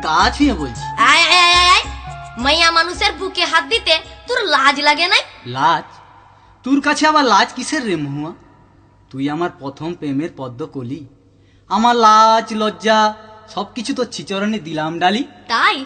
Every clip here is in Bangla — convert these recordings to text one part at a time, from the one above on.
গা ছুঁয়ে বলছি। আয় আয় আয় আয়, মাইয়া মানুষের বুকে হাত দিতে তোর লাজ লাগে নাই? লাজ? তোর কাছে আবার লাজ কিসের রে মহুয়া? তুই আমার প্রথম প্রেমের পদ্ম কলি। আমার লাজ লজ্জা সবকিছু তোর চিচরণে দিলাম ডালি। তাই?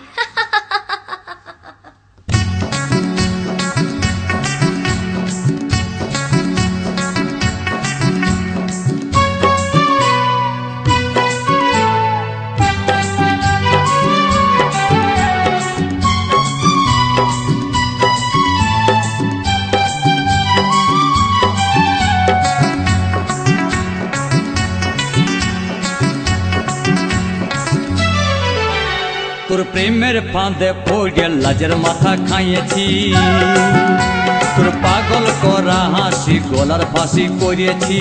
তোর প্রেমের ফাঁদে পড়ে লাজের মাথা খাইয়েছি, তোর পাগল করা হাসি গলার ফাঁসি করিয়েছি।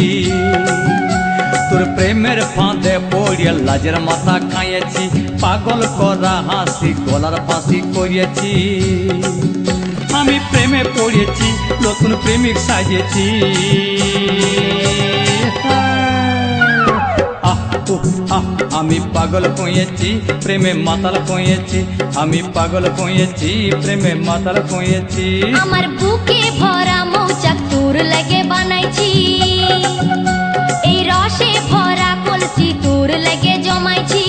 তোর প্রেমের ফাঁদে পড়ে লাজের মাথা খাইয়েছি, পাগল করা হাসি গলার ফাঁসি করিয়েছি। আমি প্রেমে পড়েছি, নতুন প্রেমিক সাজিয়েছি। আমি পাগল হয়েছি, প্রেমে মাতাল হয়েছি। আমি পাগল হয়েছি, প্রেমে মাতাল হয়েছি। আমার বুকে ভরা মৌচাক তোর লাগে বানাইছি, এই রসে ভরা কলসি তোর লাগে জমাইছি।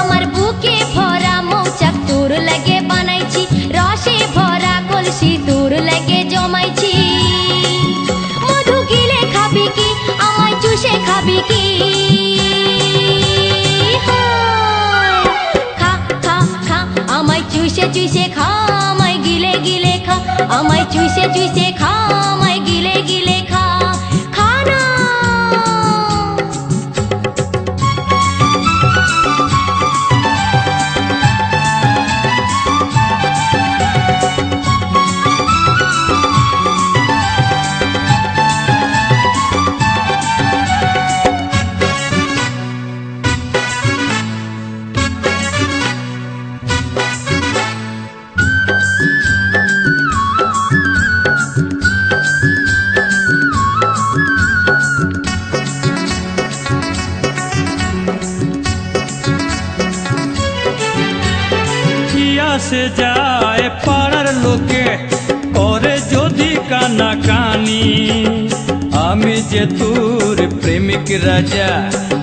আমার বুকে ভরা মৌচাক তোর লাগে বানাইছি, রসে ভরা কলসি তোর লাগে জমাইছি। মধু গিলে খাবি কি, আমায় চুষে খাবি কি? চুষে খা, আমায় গিলে গিলে খা। আমায় চুষে খা, আমায় গিলে গিলে খা। খা না। সে যায় পাড়ার লোকে করে যদি কানা কানি, আমি যে তোর প্রেমিক রাজা,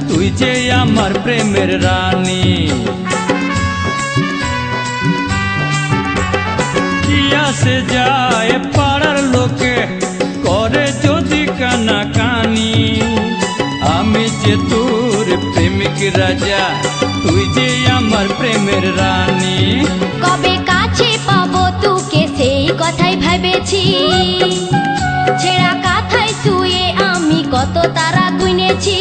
তুই যে আমার প্রেমের রানী। সে যায় পাড়ার লোকে করে যদি কানা কানি, আমি যে তোর প্রেমিক রাজা, তুই যে আমার প্রেমের রানী। কবে কাছে পাবো তোকে সেই কথাই ভেবেছি, ছেঁড়া কাঁথায় শুয়ে আমি কত তারা গুনেছি।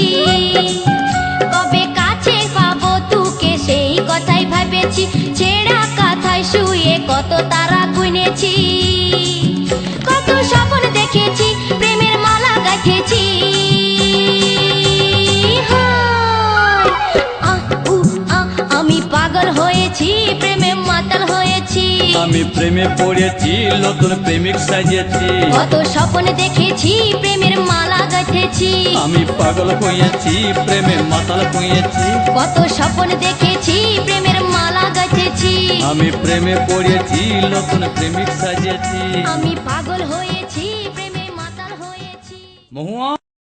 কবে কাছে পাবো তোকে সেই কথাই ভেবেছি, ছেঁড়া কাঁথায় শুয়ে কত তারা গুনেছি। কত স্বপ্ন দেখেছি, প্রেমের মালা গাঁথেছি। আমি পাগল হয়েছি, প্রেমে মাতাল হয়েছি। আমি প্রেমে পড়েছি, নতুন প্রেমিক সাজিয়েছি। কত স্বপ্ন দেখেছি, প্রেমের মালা গাঁথেছি। আমি পাগল হয়েছি, প্রেমে মাতাল হয়েছি। কত স্বপ্ন দেখেছি, প্রেমের মালা গাঁথেছি। আমি প্রেমে পড়েছি, নতুন প্রেমিক সাজিয়েছি। আমি পাগল হয়েছি, প্রেমে মাতাল হয়েছি। মহুয়া।